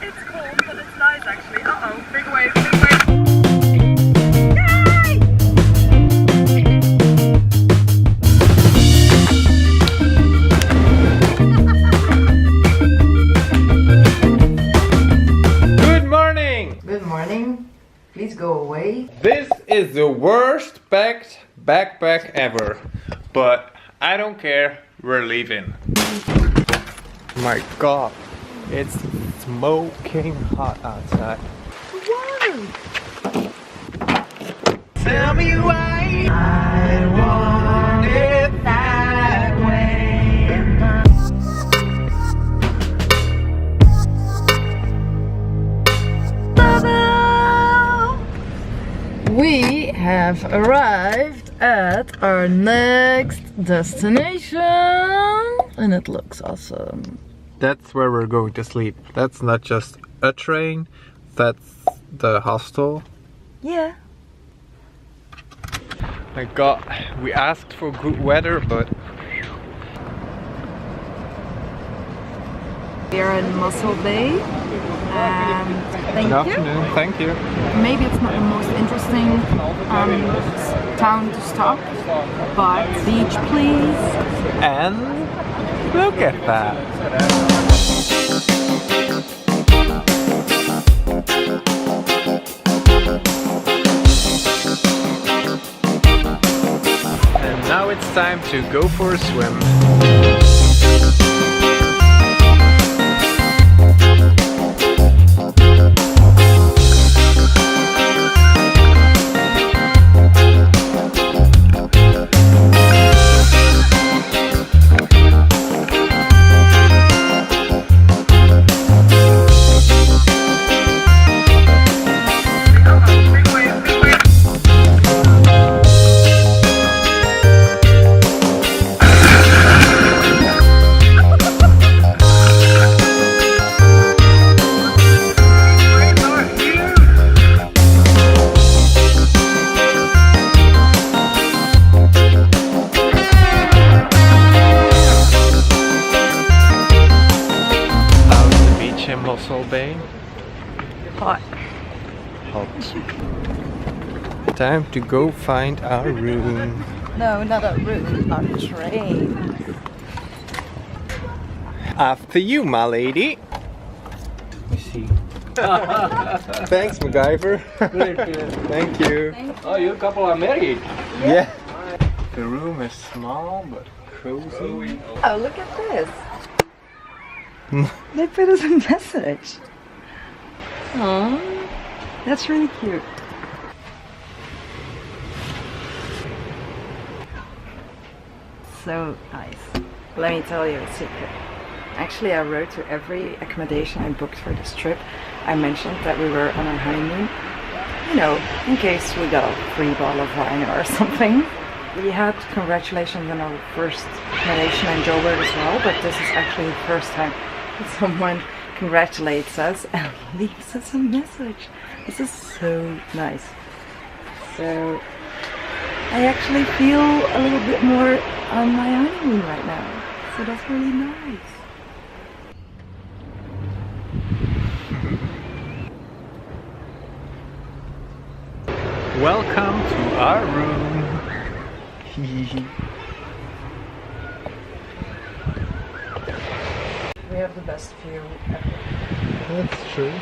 It's cold, but it's nice actually. Uh-oh, big wave, big wave. Good morning! Good morning. Please go away. This is the worst packed backpack ever. But I don't care, we're leaving. My god, it's smoking hot outside. Why? Tell me why I want it that way. We have arrived at our next destination and it looks awesome. That's where we're going to sleep. That's not just a train, that's the hostel. Yeah. My god, we asked for good weather, but We are in MOSSEL Bay. good afternoon, thank you. Maybe it's not the most interesting town to stop, but beach please. And look at that. And now it's time to go for a swim. MOSSEL Bay. Hot. Hot. Time to go find our room. No, not a room, a train. After you, my lady. You see. Thanks, MacGyver. Thank you. Oh, you couple are married? Yeah. The room is small but cozy. Oh, look at this. They put us a message. Aww, that's really cute. So nice. Let me tell you a secret. Actually, I wrote to every accommodation I booked for this trip. I mentioned that we were on our honeymoon. You know, in case we got a free bottle of wine or something. We had congratulations on our first accommodation in Joburg as well, but this is actually the first time someone congratulates us and leaves us a message. This is so nice. So I actually feel a little bit more on my honeymoon right now. So that's really nice. Welcome to our room. We have the best view ever. That's true.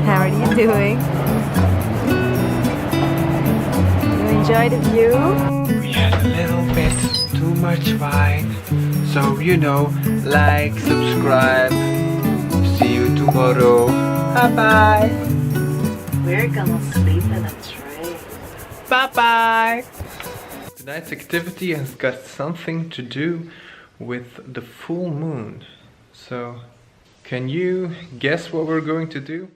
How are you doing? You enjoy the view? We had a little bit too much wine. So, you know, like, subscribe. See you tomorrow. Bye bye. We're gonna sleep in a train. Bye bye. Tonight's activity has got something to do with the full moon. So, can you guess what we're going to do?